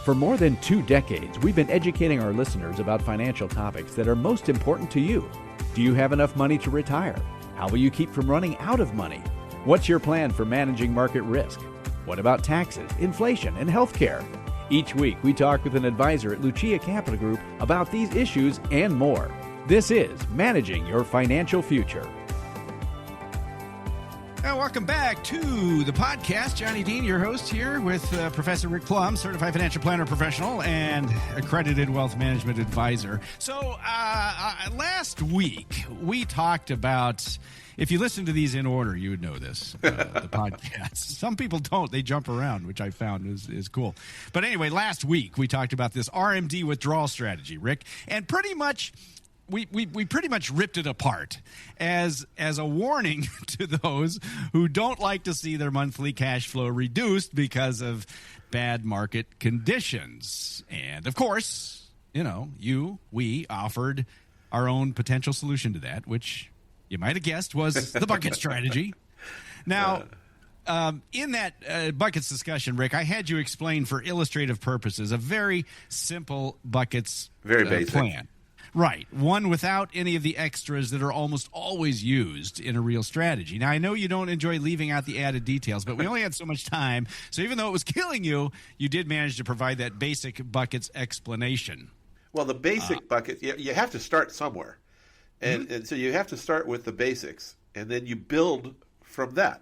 For more than 2 decades, we've been educating our listeners about financial topics that are most important to you. Do you have enough money to retire? How will you keep from running out of money? What's your plan for managing market risk? What about taxes, inflation, and healthcare? Each week, we talk with an advisor at Lucia Capital Group about these issues and more. This is Managing Your Financial Future. Welcome back to the podcast. Johnny Dean, your host here with Professor Rick Plum, certified financial planner professional and accredited wealth management advisor. So last week we talked about, if you listen to these in order, you would know this, the podcast. Some people don't. They jump around, which I found is cool. But anyway, last week we talked about this RMD withdrawal strategy, Rick, and pretty much we pretty much ripped it apart as a warning to those who don't like to see their monthly cash flow reduced because of bad market conditions. And of course, we offered our own potential solution to that, which you might have guessed was the bucket strategy. Now, in that buckets discussion, Rick, I had you explain for illustrative purposes a very simple buckets very basic plan. Right. One without any of the extras that are almost always used in a real strategy. Now, I know you don't enjoy leaving out the added details, but we only had so much time. So even though it was killing you, you did manage to provide that basic buckets explanation. Well, the basic bucket, you have to start somewhere. And so you have to start with the basics, and then you build from that.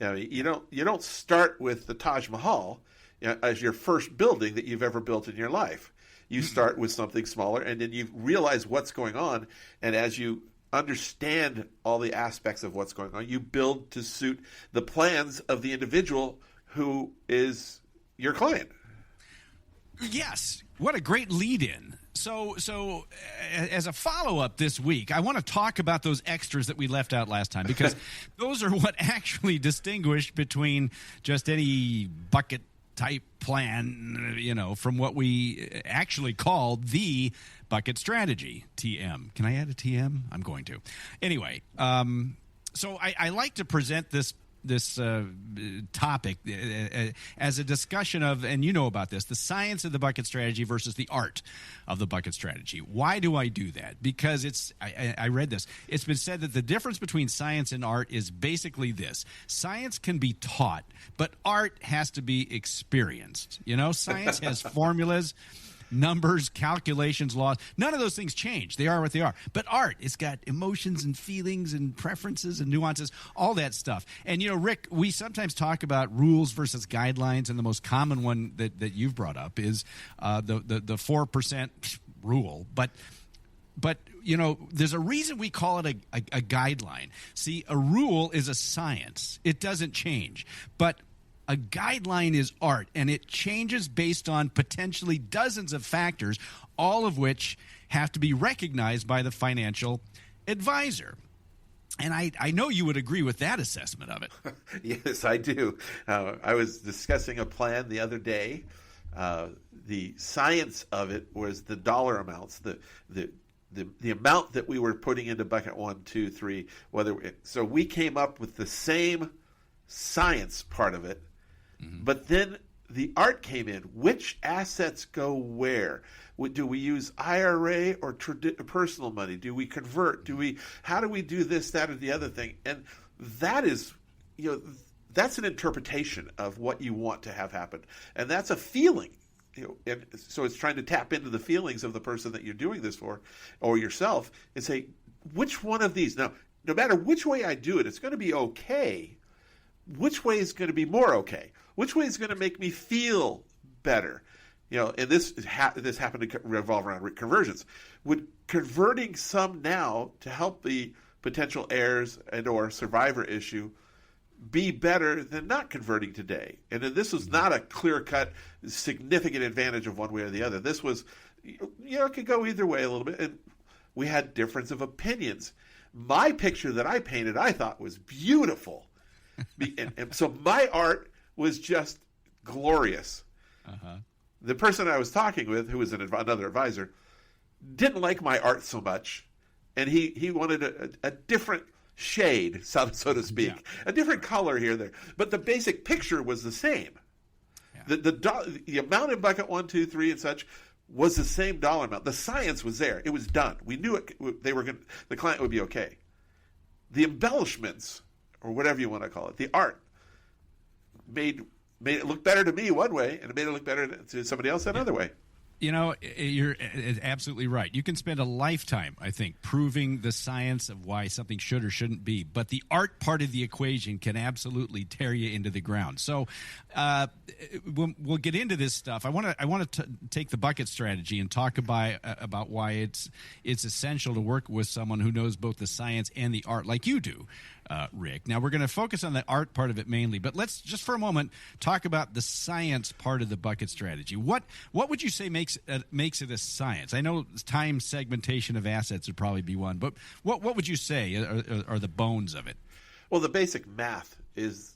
You don't start with the Taj Mahal as your first building that you've ever built in your life. You start with something smaller, and then you realize what's going on. And as you understand all the aspects of what's going on, you build to suit the plans of the individual who is your client. Yes. What a great lead-in. So as a follow-up this week, I want to talk about those extras that we left out last time, because those are what actually distinguish between just any bucket type plan, from what we actually called the bucket strategy, TM. Can I add a TM? I'm going to. Anyway, so I like to present this topic as a discussion of, and you know about this, the science of the bucket strategy versus the art of the bucket strategy. Why do I do that? Because I read this. It's been said that the difference between science and art is basically this. Science can be taught, but art has to be experienced. Science has formulas, numbers, calculations, laws. None of those things change. They are what they are. But art, it's got emotions and feelings and preferences and nuances, all that stuff. And, Rick, we sometimes talk about rules versus guidelines, and the most common one that you've brought up is the 4% rule. But there's a reason we call it a guideline. See, a rule is a science. It doesn't change. But a guideline is art, and it changes based on potentially dozens of factors, all of which have to be recognized by the financial advisor. And I know you would agree with that assessment of it. Yes, I do. I was discussing a plan the other day. The science of it was the dollar amounts, the amount that we were putting into bucket 1, 2, 3. So we came up with the same science part of it. But then the art came in. Which assets go where? Do we use IRA or personal money? Do we convert? How do we do this, that, or the other thing? And that is, that's an interpretation of what you want to have happen. And that's a feeling. And so it's trying to tap into the feelings of the person that you're doing this for, or yourself, and say, which one of these? Now, no matter which way I do it, it's going to be okay. Which way is going to be more okay? Which way is going to make me feel better? And this happened to revolve around conversions. Would converting some now to help the potential heirs and or survivor issue be better than not converting today? And then this was not a clear-cut, significant advantage of one way or the other. This was, it could go either way a little bit. And we had difference of opinions. My picture that I painted, I thought was beautiful. And so my art was just glorious. The person I was talking with, who was another advisor, didn't like my art so much, and he wanted a different shade, so to speak, a different color here or there. But the basic picture was the same. Yeah. The amount in bucket 1, 2, 3, and such was the same dollar amount. The science was there. It was done. We knew it. The client would be okay. The embellishments, or whatever you want to call it, the art, made it look better to me one way, and it made it look better to somebody else another way. You know, you're absolutely right. You can spend a lifetime, I think, proving the science of why something should or shouldn't be, but the art part of the equation can absolutely tear you into the ground. So we'll get into this stuff. I want to take the bucket strategy and talk about why it's essential to work with someone who knows both the science and the art, like you do, Rick. Now, we're going to focus on the art part of it mainly, but let's just for a moment talk about the science part of the bucket strategy. What would you say makes it a science? I know time segmentation of assets would probably be one, but what would you say are the bones of it? Well, the basic math is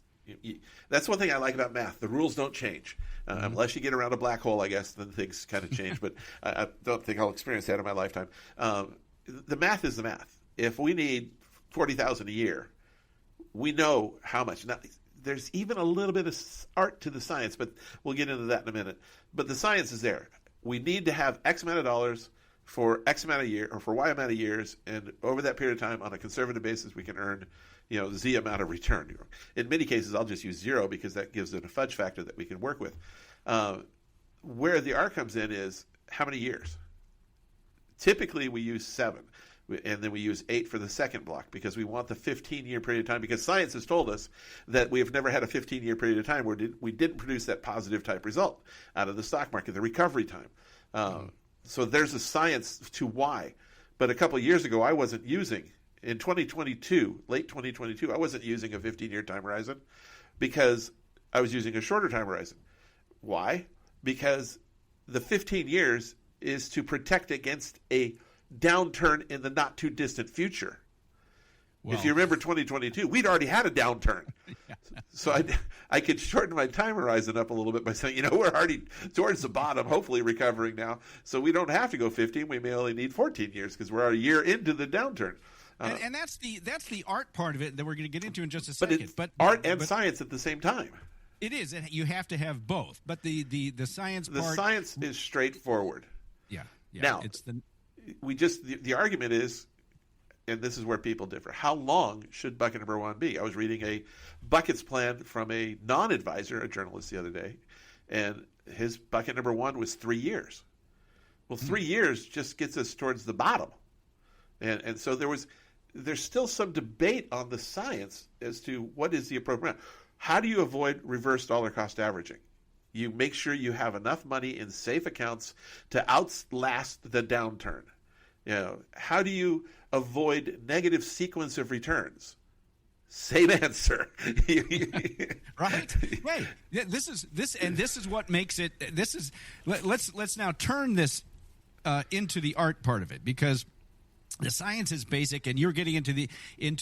that's one thing I like about math. The rules don't change. Unless you get around a black hole, I guess, then things kind of change. But I don't think I'll experience that in my lifetime. The math is the math. If we need $40,000 a year, we know how much. Now, there's even a little bit of art to the science, but we'll get into that in a minute. But the science is there. We need to have X amount of dollars for X amount of year, or for Y amount of years, and over that period of time, on a conservative basis, we can earn, Z amount of return. In many cases, I'll just use 0 because that gives it a fudge factor that we can work with. Where the art comes in is how many years. Typically, we use 7. And then we use 8 for the second block because we want the 15-year period of time, because science has told us that we have never had a 15-year period of time where we didn't produce that positive type result out of the stock market, the recovery time. So there's a science to why. But a couple of years ago, I wasn't using, in 2022, late 2022, I wasn't using a 15-year time horizon because I was using a shorter time horizon. Why? Because the 15 years is to protect against a downturn in the not too distant future. Well, if you remember 2022, we'd already had a downturn. So I could shorten my time horizon up a little bit by saying, we're already towards the bottom, hopefully recovering now. So we don't have to go 15. We may only need 14 years because we're a year into the downturn. And that's the art part of it that we're going to get into in just a second. But art and science at the same time. It is. You have to have both. But the science part. The science is straightforward. Yeah. Now, the argument is, and this is where people differ, how long should bucket number 1 be? I was reading a buckets plan from a non-advisor, a journalist, the other day, and his bucket number 1 was 3 years. Well, 3 years just gets us towards the bottom. And so there's still some debate on the science as to what is the appropriate amount. How do you avoid reverse dollar cost averaging? You make sure you have enough money in safe accounts to outlast the downturn. How do you avoid negative sequence of returns? Same answer. Right. This is what makes it. Let's now turn this into the art part of it, because the science is basic, and you're getting into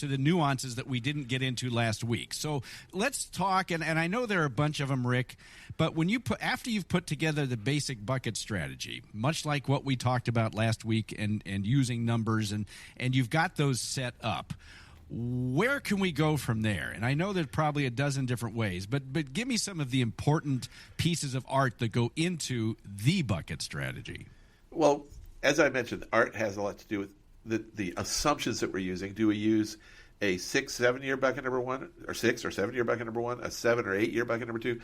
the nuances that we didn't get into last week. So let's talk, and I know there are a bunch of them, Rick, but after you've put together the basic bucket strategy, much like what we talked about last week, and using numbers, and you've got those set up, where can we go from there? And I know there's probably a dozen different ways, but give me some of the important pieces of art that go into the bucket strategy. Well, as I mentioned, art has a lot to do with the assumptions that we're using. Do we use a 6-7 year bucket number 1, or 6 or 7 year bucket number 1, a 7 or 8 year bucket number 2?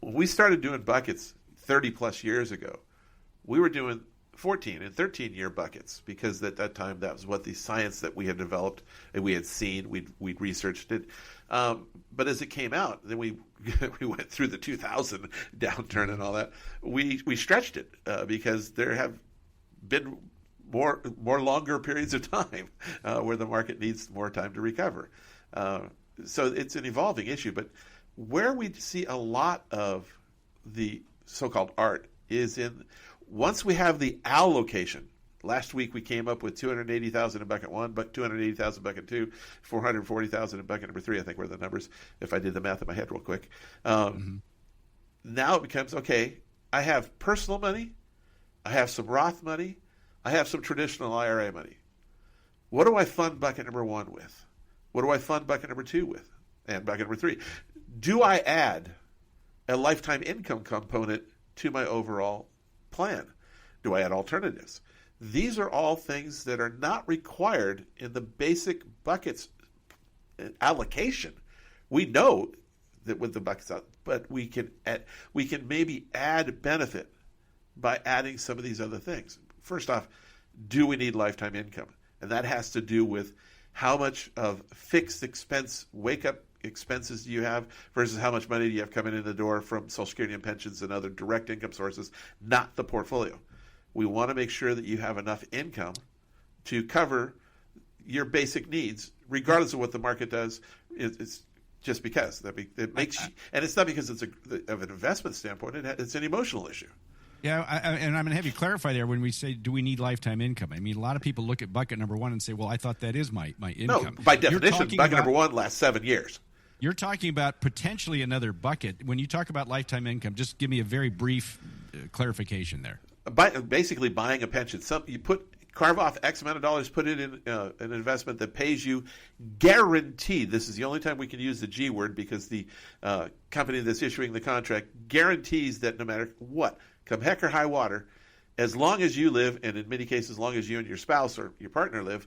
When we started doing buckets 30 plus years ago, we were doing 14 and 13 year buckets, because at that time that was what the science that we had developed and we had seen, we'd researched it. But as it came out, then we went through the 2000 downturn and all that. We stretched it because there have been more longer periods of time where the market needs more time to recover. So it's an evolving issue. But where we see a lot of the so-called art is in, once we have the allocation. Last week we came up with 280,000 in bucket 1, but 280,000 in bucket 2, 440,000 in bucket number 3. I think were the numbers, if I did the math in my head real quick. Now it becomes, okay, I have personal money, I have some Roth money, I have some traditional IRA money. What do I fund bucket number 1 with? What do I fund bucket number 2 with? And bucket number 3? Do I add a lifetime income component to my overall plan? Do I add alternatives? These are all things that are not required in the basic buckets allocation. We know that with the buckets out, but we can maybe add benefit by adding some of these other things. First off, do we need lifetime income? And that has to do with how much of fixed expense, wake-up expenses do you have versus how much money do you have coming in the door from Social Security and pensions and other direct income sources, not the portfolio. We want to make sure that you have enough income to cover your basic needs, regardless of what the market does. It's just because it makes you, and it's not because it's of an investment standpoint. It's an emotional issue. Yeah, and I'm going to have you clarify there when we say, do we need lifetime income? I mean, a lot of people look at bucket number one and say, well, I thought that is my income. No, by definition, bucket number one lasts 7 years. You're talking about potentially another bucket. When you talk about lifetime income, just give me a very brief clarification there. Basically, buying a pension. Carve off X amount of dollars, put it in an investment that pays you guaranteed. This is the only time we can use the G word because the company that's issuing the contract guarantees that no matter what, come heck or high water, as long as you live, and in many cases, as long as you and your spouse or your partner live,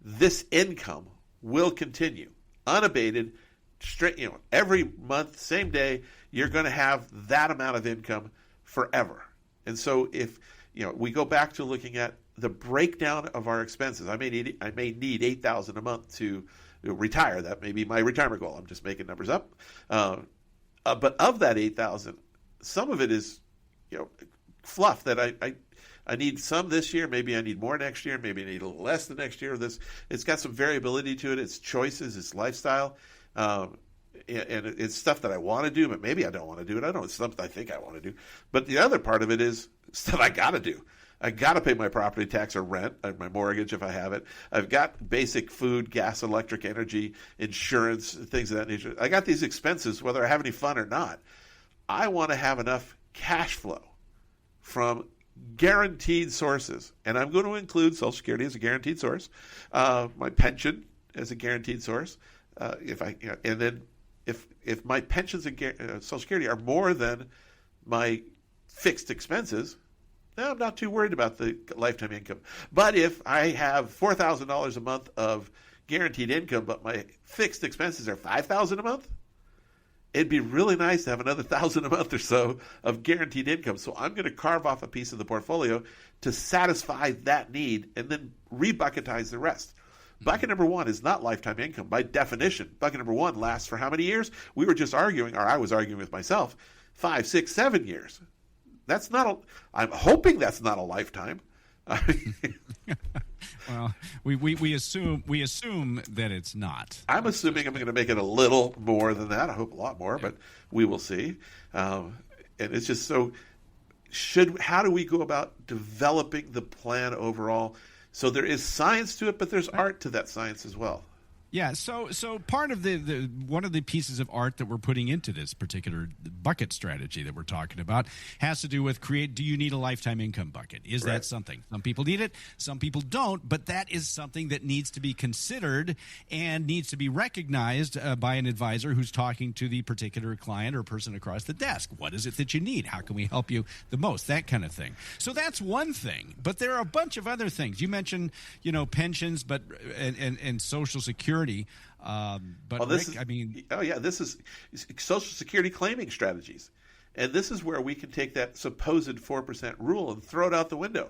this income will continue unabated. Straight, every month, same day, you're going to have that amount of income forever. And so, if we go back to looking at the breakdown of our expenses, I may need $8,000 a month to retire. That may be my retirement goal. I'm just making numbers up. But of that $8,000, some of it is fluff that I need some this year. Maybe I need more next year. Maybe I need a little less the next year. It's got some variability to it. It's choices. It's lifestyle. And it's stuff that I want to do, but maybe I don't want to do it. I don't know. It's something I think I want to do. But the other part of it is stuff I got to do. I got to pay my property tax or rent, my mortgage if I have it. I've got basic food, gas, electric, energy, insurance, things of that nature. I got these expenses, whether I have any fun or not. I want to have enough cash flow from guaranteed sources. And I'm going to include Social Security as a guaranteed source, my pension as a guaranteed source. And then if my pensions and Social Security are more than my fixed expenses, I'm not too worried about the lifetime income. But if I have $4,000 a month of guaranteed income, but my fixed expenses are $5,000 a month, it'd be really nice to have another $1,000 a month or so of guaranteed income. So I'm going to carve off a piece of the portfolio to satisfy that need and then rebucketize the rest. Bucket number one is not lifetime income. By definition, bucket number one lasts for how many years? We were just arguing, or I was arguing with myself, 5, 6, 7 years. That's not I'm hoping that's not a lifetime. Well, we assume that it's not. I'm assuming I'm going to make it a little more than that. I hope a lot more, but we will see. And it's just so. How do we go about developing the plan overall? So there is science to it, but there's art to that science as well. Yeah, so part of the one of the pieces of art that we're putting into this particular bucket strategy that we're talking about has to do with do you need a lifetime income bucket? Is that something? Some people need it, some people don't, but that is something that needs to be considered and needs to be recognized by an advisor who's talking to the particular client or person across the desk. What is it that you need? How can we help you the most? That kind of thing. So that's one thing, but there are a bunch of other things. You mentioned, pensions, but and Social Security. But this Rick, this is Social Security claiming strategies, and this is where we can take that supposed 4% rule and throw it out the window,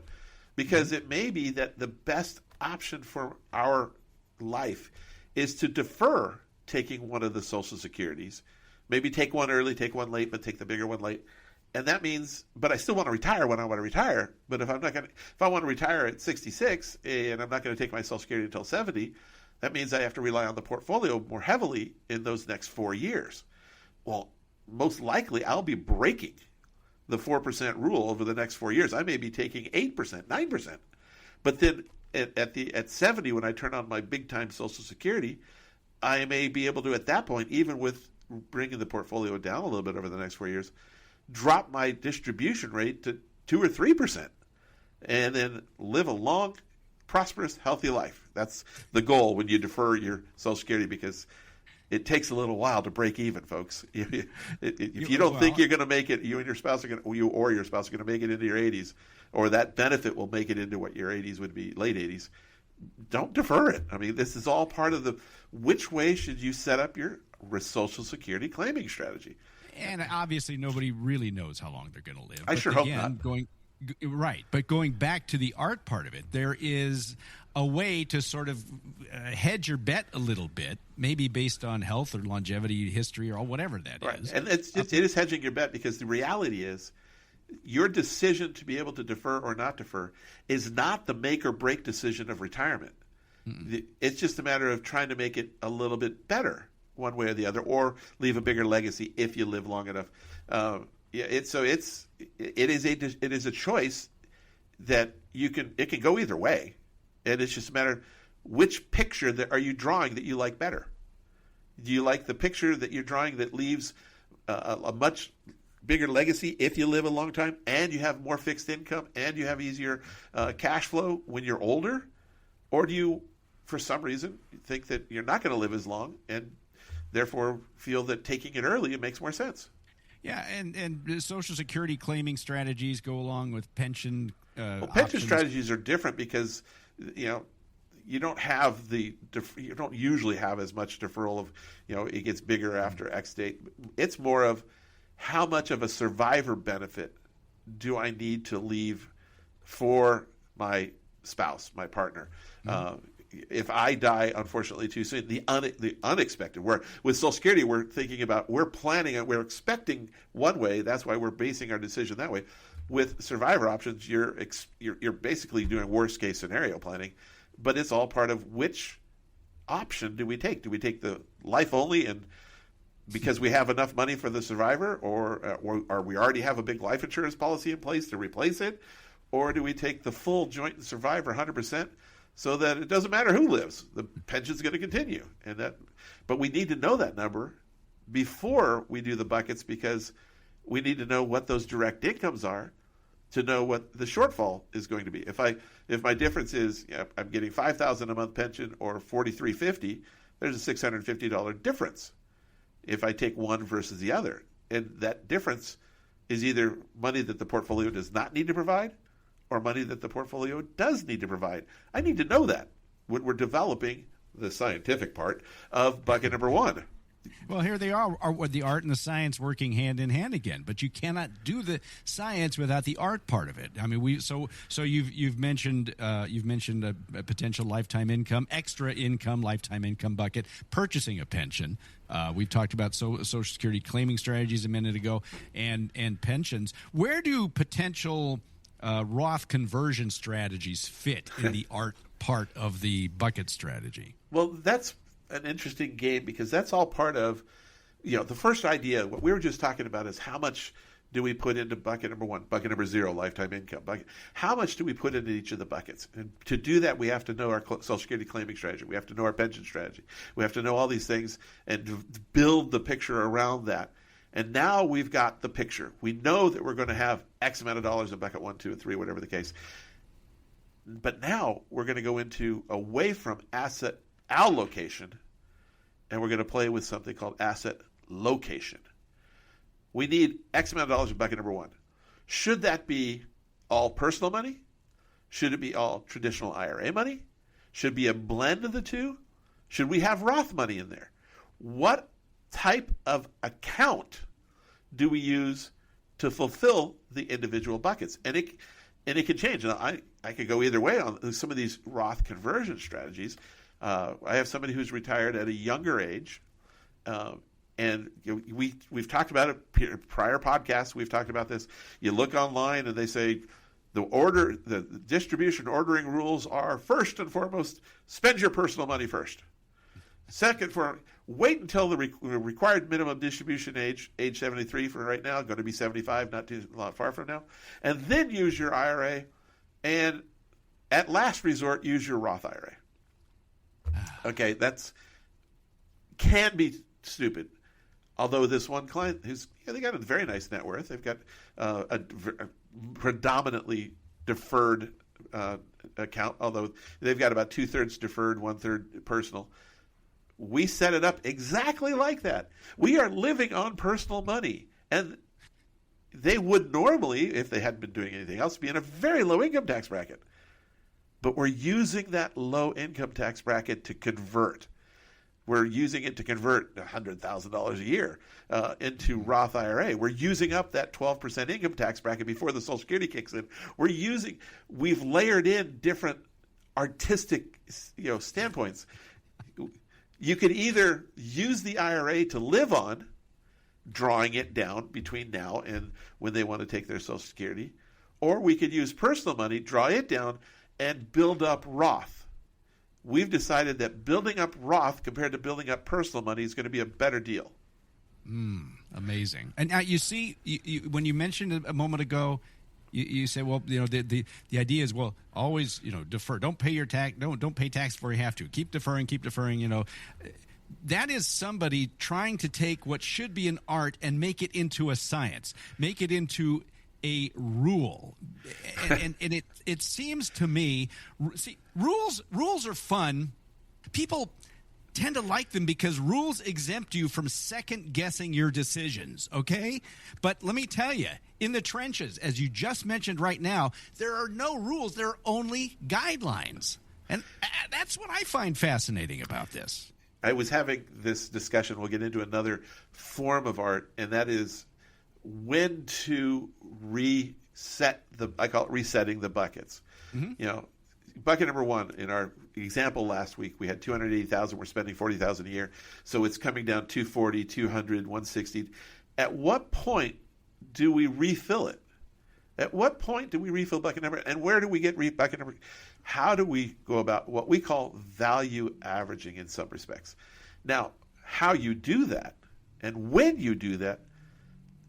because it may be that the best option for our life is to defer taking one of the Social Securities, maybe take one early, take one late, but take the bigger one late. And that means, but I still want to retire when I want to retire. But if I want to retire at 66 and I'm not going to take my Social Security until 70. That means I have to rely on the portfolio more heavily in those next 4 years. Well, most likely I'll be breaking the 4% rule over the next 4 years. I may be taking 8%, 9%. But then at 70, when I turn on my big-time Social Security, I may be able to, at that point, even with bringing the portfolio down a little bit over the next 4 years, drop my distribution rate to 2 or 3%, and then live a long, prosperous, healthy life. That's the goal when you defer your Social Security, because it takes a little while to break even, folks. If you don't think you're going to make it, you and your spouse are going to, your spouse are going to make it into your 80s, or that benefit will make it into what your 80s would be, late 80s. Don't defer it. I mean, this is all part of which way should you set up your Social Security claiming strategy. And obviously, nobody really knows how long they're going to live. I sure hope not. Right, but going back to the art part of it, there is a way to sort of hedge your bet a little bit, maybe based on health or longevity history or whatever that is. And it is hedging your bet, because the reality is your decision to be able to defer or not defer is not the make or break decision of retirement. It's just a matter of trying to make it a little bit better one way or the other, or leave a bigger legacy if you live long enough. It is a choice that it can go either way, and it's just a matter of which picture are you drawing that you like better. Do you like the picture that you're drawing that leaves a much bigger legacy if you live a long time, and you have more fixed income, and you have easier cash flow when you're older? Or do you, for some reason, think that you're not going to live as long and therefore feel that taking it early, it makes more sense? Yeah, and Social Security claiming strategies go along with pension pension options. strategies are different because, you don't usually have as much deferral of, it gets bigger after X date. It's more of how much of a survivor benefit do I need to leave for my spouse, my partner. If I die, unfortunately, too soon, the unexpected. With Social Security, we're thinking about, we're expecting one way. That's why we're basing our decision that way. With survivor options, you're basically doing worst case scenario planning, but it's all part of which option do we take? Do we take the life only, and because we have enough money for the survivor, or we already have a big life insurance policy in place to replace it, or do we take the full joint and survivor 100%? So that it doesn't matter who lives, the pension's going to continue, but we need to know that number before we do the buckets, because we need to know what those direct incomes are to know what the shortfall is going to be. If my difference is I'm getting $5,000 a month pension or $4,350, there's a $650 difference if I take one versus the other, and that difference is either money that the portfolio does not need to provide, or money that the portfolio does need to provide. I need to know that when we're developing the scientific part of bucket number one. Well, here they are with the art and the science working hand in hand again. But you cannot do the science without the art part of it. I mean, you've mentioned a potential lifetime income, extra income, lifetime income bucket, purchasing a pension. We've talked about Social Security claiming strategies a minute ago, and pensions. Where do potential Roth conversion strategies fit in the art part of the bucket strategy? Well, that's an interesting game, because that's all part of, the first idea. What we were just talking about is how much do we put into bucket number one, bucket number 0, lifetime income bucket. How much do we put into each of the buckets? And to do that, we have to know our Social Security claiming strategy. We have to know our pension strategy. We have to know all these things and build the picture around that. And now we've got the picture. We know that we're going to have X amount of dollars in bucket 1, 2, and 3, whatever the case. But now we're going to go away from asset allocation, and we're going to play with something called asset location. We need X amount of dollars in bucket number 1. Should that be all personal money? Should it be all traditional IRA money? Should it be a blend of the two? Should we have Roth money in there? What type of account do we use to fulfill the individual buckets? And it can change. Now, I could go either way on some of these Roth conversion strategies. I have somebody who's retired at a younger age, and we've talked about it prior podcasts. We've talked about this. You look online and they say the distribution ordering rules are, first and foremost, spend your personal money first. Second, wait until the required minimum distribution age 73 for right now, going to be 75, not too far from now, and then use your IRA, and at last resort, use your Roth IRA. Okay, can be stupid. Although this one client, they got a very nice net worth. They've got a predominantly deferred account, although they've got about 2/3 deferred, 1/3 personal. we set it up exactly like that. We are living on personal money, and they would normally, if they hadn't been doing anything else, be in a very low income tax bracket. But we're using that low income tax bracket to convert. We're using it to convert $100,000 a year into Roth IRA. We're using up that 12% income tax bracket before the Social Security kicks in. We've layered in different artistic, standpoints. You could either use the IRA to live on, drawing it down between now and when they want to take their Social Security, or we could use personal money, draw it down, and build up Roth. We've decided that building up Roth compared to building up personal money is going to be a better deal. Amazing. And now you see, when you mentioned a moment ago, you say, well, the idea is, well, always, defer. Don't pay your tax. Don't pay tax before you have to. Keep deferring. That is somebody trying to take what should be an art and make it into a science, make it into a rule. And it seems to me, rules are fun. People tend to like them because rules exempt you from second guessing your decisions, okay? But let me tell you, in the trenches, as you just mentioned right now, there are no rules, there are only guidelines. And that's what I find fascinating about this. I was having this discussion, we'll get into another form of art, and that is when to reset I call it resetting the buckets. Mm-hmm. Bucket number one, in our example last week, we had 280,000. We're spending 40,000 a year. So it's coming down 240, 200, 160. At what point do we refill it? At what point do we refill bucket number? And where do we get bucket number? How do we go about what we call value averaging in some respects? Now, how you do that and when you do that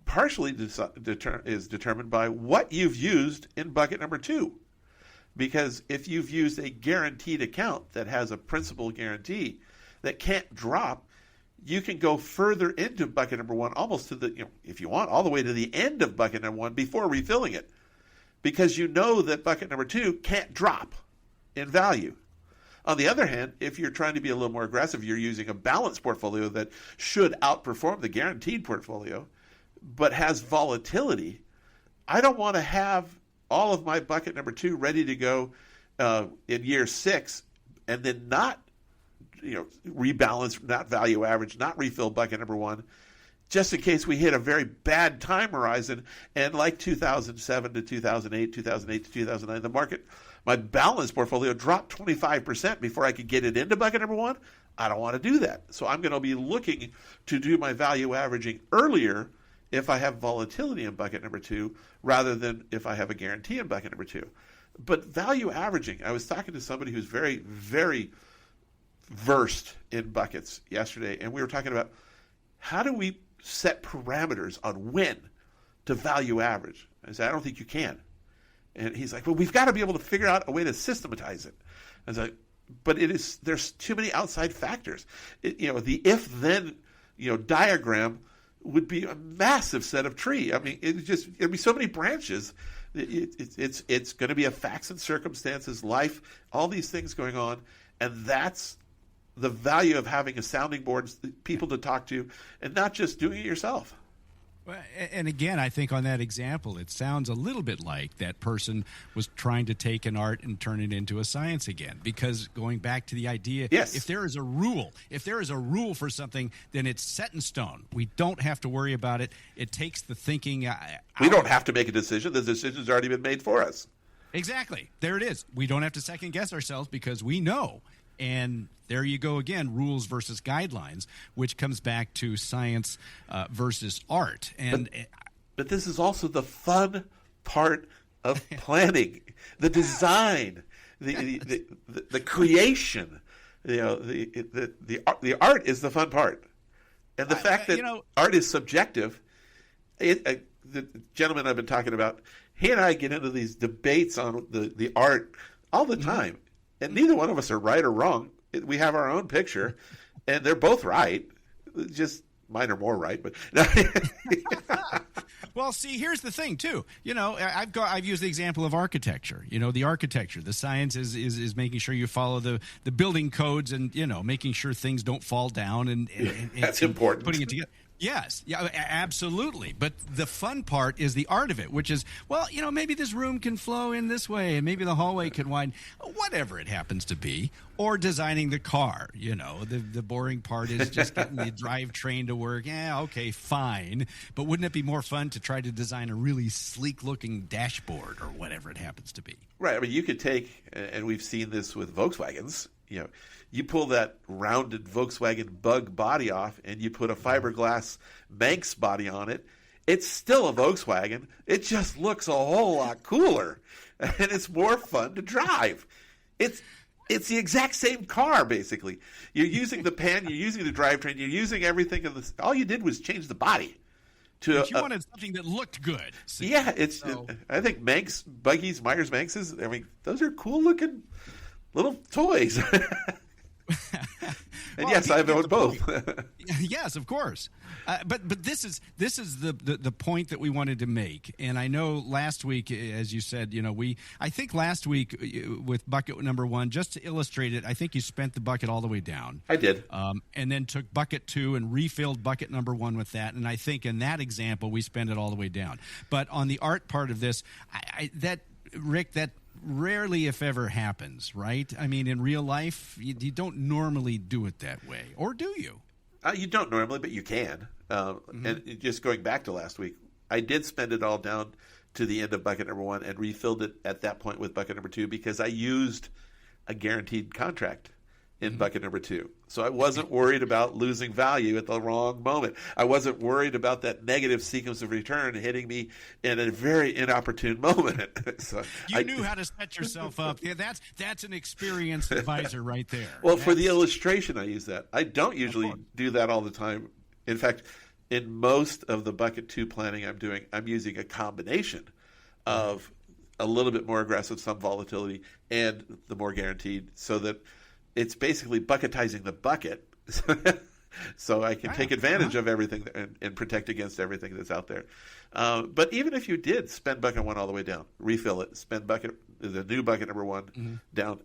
partially is determined by what you've used in bucket number two. Because if you've used a guaranteed account that has a principal guarantee that can't drop, you can go further into bucket number one, almost to the, if you want, all the way to the end of bucket number one before refilling it. Because you know that bucket number two can't drop in value. On the other hand, if you're trying to be a little more aggressive, you're using a balanced portfolio that should outperform the guaranteed portfolio, but has volatility. I don't want to have all of my bucket number two ready to go in year 6 and then not rebalance, not value average, not refill bucket number one, just in case we hit a very bad time horizon. And like 2007 to 2008, 2008 to 2009, the market, my balanced portfolio dropped 25% before I could get it into bucket number one. I don't want to do that. So I'm going to be looking to do my value averaging earlier if I have volatility in bucket number two, rather than if I have a guarantee in bucket number two. But value averaging, I was talking to somebody who's very, very versed in buckets yesterday, and we were talking about how do we set parameters on when to value average. I said, I don't think you can. And he's like, well, we've got to be able to figure out a way to systematize it. I was like, but there's too many outside factors. The if-then, diagram would be a massive set of tree. I mean, it'd be so many branches. It's going to be a facts and circumstances, life, all these things going on, and that's the value of having a sounding board, people to talk to, and not just doing it yourself. Well, and again, I think on that example, it sounds a little bit like that person was trying to take an art and turn it into a science again. Because going back to the idea, yes, if there is a rule for something, then it's set in stone. We don't have to worry about it. It takes the thinking out. We don't have to make a decision. The decision's already been made for us. Exactly. There it is. We don't have to second guess ourselves because we know. And there you go again, rules versus guidelines, which comes back to science versus art. And but this is also the fun part of planning, the design, the creation. The art is the fun part, and the fact that art is subjective. The gentleman I've been talking about, he and I get into these debates on the art all the time. And neither one of us are right or wrong. We have our own picture, and they're both right. Just mine are more right. But Well, see, here's the thing, too. I've used the example of architecture. The architecture, the science is making sure you follow the building codes and, making sure things don't fall down and That's important. Putting it together. Yes, yeah, absolutely. But the fun part is the art of it, which is, maybe this room can flow in this way, and maybe the hallway can widen, whatever it happens to be. Or designing the car, the boring part is just getting the drivetrain to work. Yeah, okay, fine. But wouldn't it be more fun to try to design a really sleek-looking dashboard or whatever it happens to be? Right. I mean, you could take, and we've seen this with Volkswagens, you pull that rounded Volkswagen Bug body off and you put a fiberglass Manx body on it. It's still a Volkswagen. It just looks a whole lot cooler, and it's more fun to drive. It's the exact same car, basically. You're using the pan, you're using the drivetrain, you're using everything. All you did was change the body. But you wanted something that looked good. See? Yeah, I think Manx buggies, Myers Manxes, those are cool looking little toys. And yes, I've owned both. Yes, of course. But this is the point that we wanted to make. And I know last week, as you said, I think last week with bucket number 1, just to illustrate it, I think you spent the bucket all the way down. I did. And then took bucket 2 and refilled bucket number 1 with that. And I think in that example, we spent it all the way down. But on the art part of this, Rick, that rarely, if ever, happens, right? I mean, in real life, you don't normally do it that way, or do you? You don't normally, but you can. And just going back to last week, I did spend it all down to the end of bucket number 1 and refilled it at that point with bucket number 2 because I used a guaranteed contract in bucket number 2. So I wasn't worried about losing value at the wrong moment. I wasn't worried about that negative sequence of return hitting me in a very inopportune moment. So you knew how to set yourself up. Yeah, that's an experienced advisor right there. Well, for the illustration, I use that. I don't usually do that all the time. In fact, in most of the bucket 2 planning I'm using a combination of a little bit more aggressive, some volatility, and the more guaranteed, so that it's basically bucketizing the bucket so I can take advantage of everything and protect against everything that's out there. But even if you did spend bucket 1 all the way down, refill it, spend the new bucket number 1 down,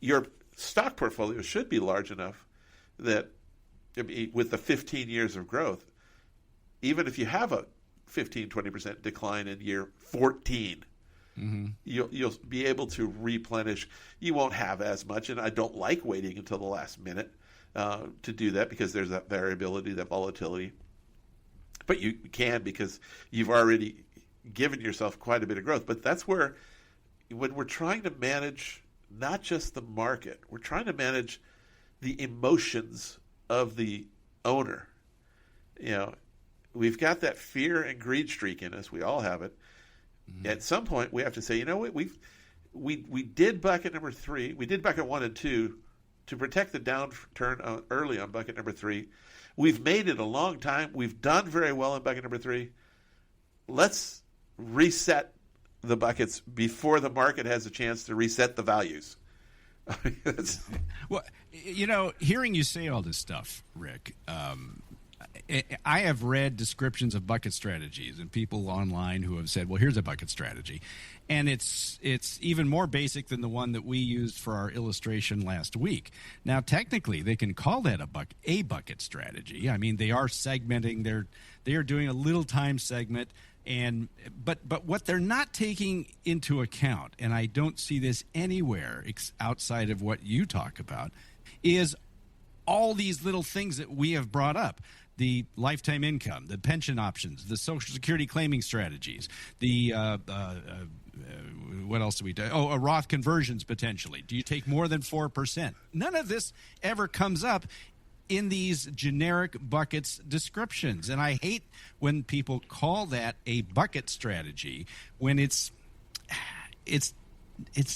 your stock portfolio should be large enough that with the 15 years of growth, even if you have a 15, 20% decline in year 14, you'll be able to replenish. You won't have as much, and I don't like waiting until the last minute to do that because there's that variability, that volatility. But you can because you've already given yourself quite a bit of growth. But that's where, when we're trying to manage not just the market, we're trying to manage the emotions of the owner. We've got that fear and greed streak in us. We all have it. At some point, we have to say, we did bucket number 3. We did bucket 1 and 2 to protect the downturn early on bucket number 3. We've made it a long time. We've done very well in bucket number 3. Let's reset the buckets before the market has a chance to reset the values. Well, hearing you say all this stuff, Rick, I have read descriptions of bucket strategies and people online who have said, well, here's a bucket strategy. And it's even more basic than the one that we used for our illustration last week. Now, technically, they can call that a bucket strategy. I mean, they are segmenting. They are doing a little time segment. But what they're not taking into account, and I don't see this anywhere outside of what you talk about, is all these little things that we have brought up. The lifetime income, the pension options, the Social Security claiming strategies, the what else do we do? Oh, a Roth conversions potentially. Do you take more than 4%? None of this ever comes up in these generic buckets descriptions. And I hate when people call that a bucket strategy when it's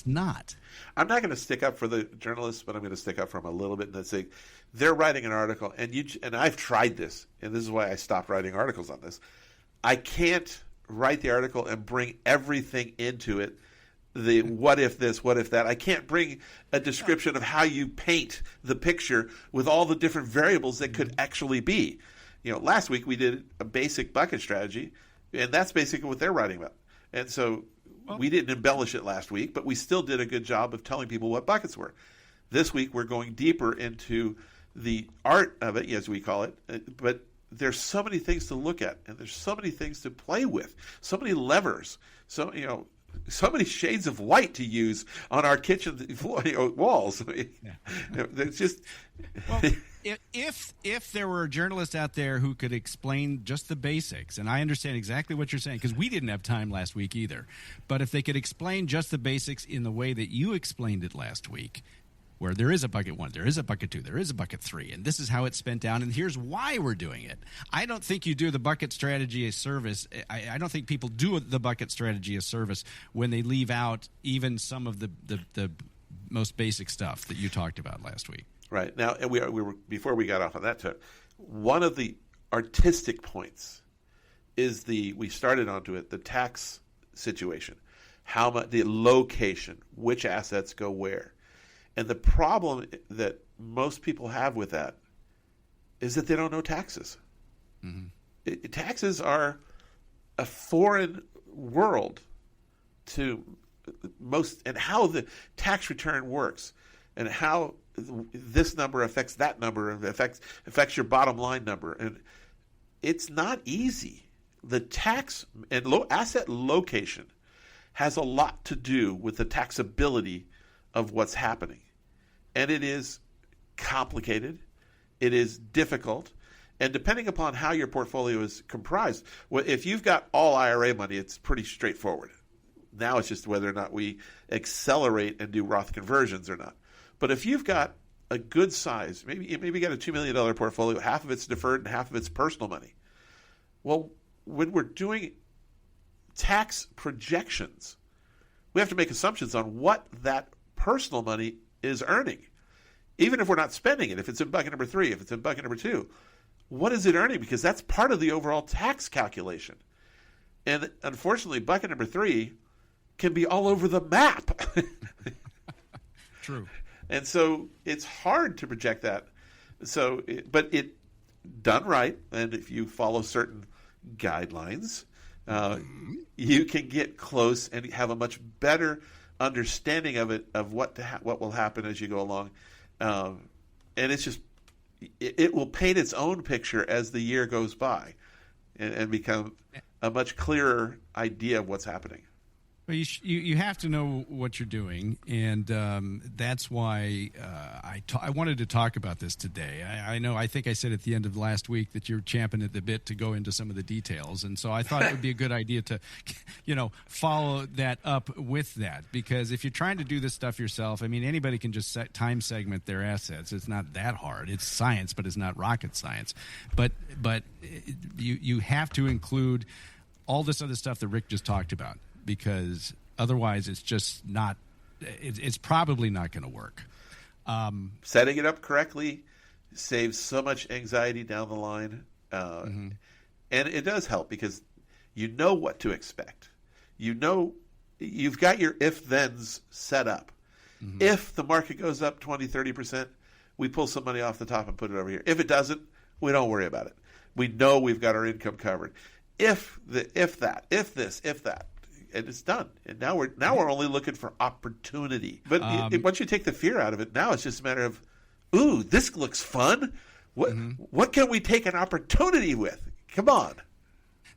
not. I'm not going to stick up for the journalists, but I'm going to stick up for them a little bit and say they're writing an article, and I've tried this, and this is why I stopped writing articles on this. I can't write the article and bring everything into it. The what if this, what if that. I can't bring a description of how you paint the picture with all the different variables that could actually be. Last week we did a basic bucket strategy, And that's basically what they're writing about. And so we didn't embellish it last week, but we still did a good job of telling people what buckets were. This week we're going deeper into the art of it, as we call it, but there's so many things to look at, and there's so many things to play with, so many levers, so many shades of white to use on our kitchen walls. It's just if there were journalists out there who could explain just the basics, and I understand exactly what you're saying because we didn't have time last week either, but if they could explain just the basics in the way that you explained it last week, where there is a bucket 1, there is a bucket 2, there is a bucket 3, and this is how it's spent down, and here's why we're doing it. I don't think you do the bucket strategy a service. I don't think people do the bucket strategy a service when they leave out even some of the most basic stuff that you talked about last week. Right. Now, and we were before we got off on that tip, one of the artistic points is we started onto it, the tax situation, how much, the location, which assets go where. And the problem that most people have with that is that they don't know taxes. Mm-hmm. Taxes are a foreign world to most, and how the tax return works, and how this number affects that number, and affects your bottom line number. And it's not easy. The tax and asset location has a lot to do with the taxability of what's happening. And it is complicated. It is difficult. And depending upon how your portfolio is comprised, if you've got all IRA money, it's pretty straightforward. Now it's just whether or not we accelerate and do Roth conversions or not. But if you've got a good size, maybe you got a $2 million portfolio, half of it's deferred and half of it's personal money. Well, when we're doing tax projections, we have to make assumptions on what that personal money is earning. Even if we're not spending it, if it's in bucket number 3, if it's in bucket number 2, what is it earning? Because that's part of the overall tax calculation. And unfortunately, bucket number 3 can be all over the map. True. And so it's hard to project that. But it done right, and if you follow certain guidelines, you can get close and have a much better understanding of it, of what will happen as you go along. And it's just, it will paint its own picture as the year goes by, and become a much clearer idea of what's happening. Well, you have to know what you're doing, and that's why I wanted to talk about this today. I think I said at the end of last week that you're champing at the bit to go into some of the details, and so I thought it would be a good idea to, follow that up with that, because if you're trying to do this stuff yourself, I mean, anybody can just time segment their assets. It's not that hard. It's science, but it's not rocket science. But you have to include all this other stuff that Rick just talked about, because otherwise it's just not, it's probably not going to work. Setting it up correctly saves so much anxiety down the line. And it does help because you know what to expect. You've got your if-thens set up. Mm-hmm. If the market goes up 20, 30%, we pull some money off the top and put it over here. If it doesn't, we don't worry about it. We know we've got our income covered. If that, and it's done. And now we're only looking for opportunity. But once you take the fear out of it, now it's just a matter of, ooh, this looks fun. What can we take an opportunity with? Come on.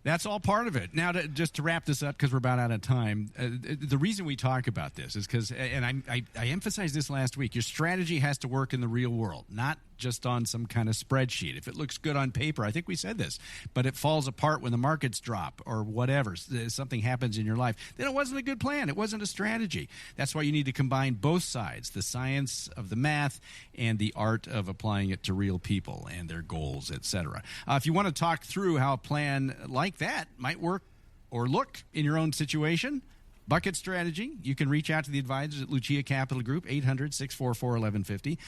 That's all part of it. Now, just to wrap this up, because we're about out of time, the reason we talk about this is because, and I emphasized this last week, your strategy has to work in the real world, not just on some kind of spreadsheet. If it looks good on paper, I think we said this, but it falls apart when the markets drop or whatever, something happens in your life, then it wasn't a good plan. It wasn't a strategy. That's why you need to combine both sides, the science of the math and the art of applying it to real people and their goals, etc. If you want to talk through how a plan like that might work or look in your own situation, bucket strategy, you can reach out to the advisors at Lucia Capital Group, 800-644-1150.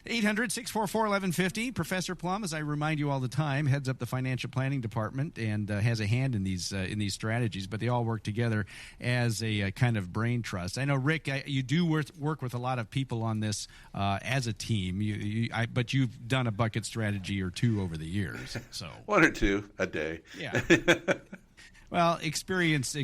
800-644-1150. Professor Plum, as I remind you all the time, heads up the financial planning department and has a hand in these strategies, but they all work together as a kind of brain trust. I know, Rick, you do work with a lot of people on this as a team, but you've done a bucket strategy or two over the years. So 1 or 2 a day. Yeah. Well, experience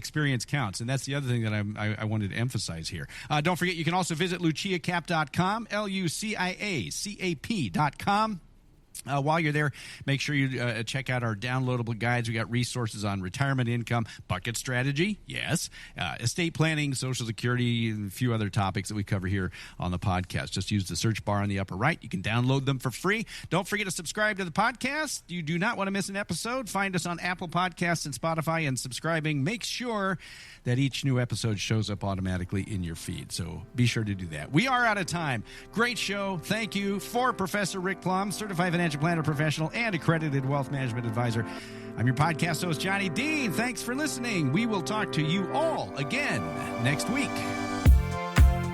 counts, and that's the other thing that I wanted to emphasize here. Don't forget, you can also visit luciacap.com, LUCIACAP.com. While you're there, make sure you check out our downloadable guides. We got resources on retirement income, bucket strategy, yes, estate planning, Social Security, and a few other topics that we cover here on the podcast. Just use the search bar on the upper right. You can download them for free. Don't forget to subscribe to the podcast. You do not want to miss an episode. Find us on Apple Podcasts and Spotify, and subscribing makes sure that each new episode shows up automatically in your feed. So be sure to do that. We are out of time. Great show. Thank you for Professor Rick Plum, certified financial planner professional and accredited wealth management advisor. I'm your podcast host, Johnny Dean. Thanks for listening. We will talk to you all again next week.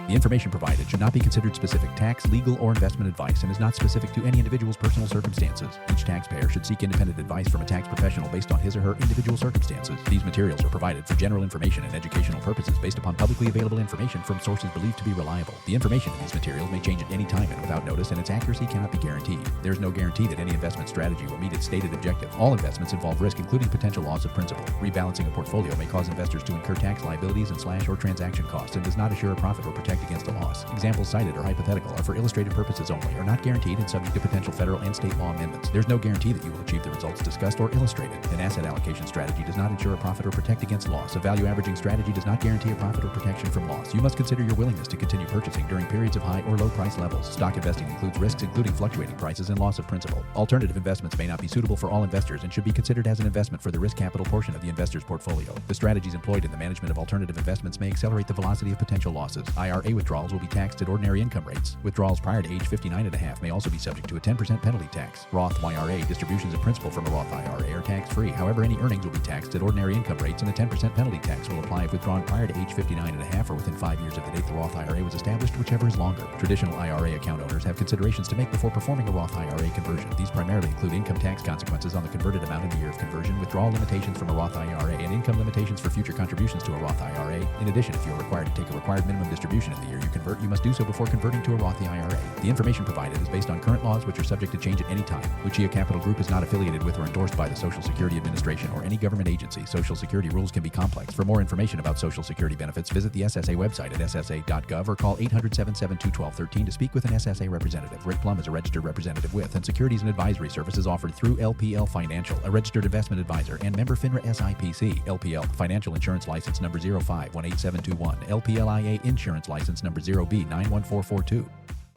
The information provided should not be considered specific tax, legal, or investment advice and is not specific to any individual's personal circumstances. Each taxpayer should seek independent advice from a tax professional based on his or her individual circumstances. These materials are provided for general information and educational purposes based upon publicly available information from sources believed to be reliable. The information in these materials may change at any time and without notice, and its accuracy cannot be guaranteed. There is no guarantee that any investment strategy will meet its stated objective. All investments involve risk, including potential loss of principal. Rebalancing a portfolio may cause investors to incur tax liabilities and / or transaction costs and does not assure a profit or protect against a loss. Examples cited are hypothetical, are for illustrative purposes only, are not guaranteed, and subject to potential federal and state law amendments. There's no guarantee that you will achieve the results discussed or illustrated. An asset allocation strategy does not ensure a profit or protect against loss. A value averaging strategy does not guarantee a profit or protection from loss. You must consider your willingness to continue purchasing during periods of high or low price levels. Stock investing includes risks including fluctuating prices and loss of principal. Alternative investments may not be suitable for all investors and should be considered as an investment for the risk capital portion of the investor's portfolio. The strategies employed in the management of alternative investments may accelerate the velocity of potential losses. IRA withdrawals will be taxed at ordinary income rates. Withdrawals prior to age 59.5 may also be subject to a 10% penalty tax. Roth IRA distributions of principal from a Roth IRA are tax-free. However, any earnings will be taxed at ordinary income rates, and a 10% penalty tax will apply if withdrawn prior to age 59.5 or within 5 years of the date the Roth IRA was established, whichever is longer. Traditional IRA account owners have considerations to make before performing a Roth IRA conversion. These primarily include income tax consequences on the converted amount in the year of conversion, withdrawal limitations from a Roth IRA, and income limitations for future contributions to a Roth IRA. In addition, if you are required to take a required minimum distribution in the year you convert, you must do so before converting to a Roth IRA. The information provided is based on current laws, which are subject to change at any time. Lucia Capital Group is not affiliated with or endorsed by the Social Security Administration or any government agency. Social Security rules can be complex. For more information about Social Security benefits, visit the SSA website at ssa.gov or call 800-772-1213 to speak with an SSA representative. Rick Plum is a registered representative with and securities and advisory services offered through LPL Financial, a registered investment advisor, and member FINRA SIPC. LPL Financial Insurance License number 0518721. LPLIA Insurance License number 0B91442.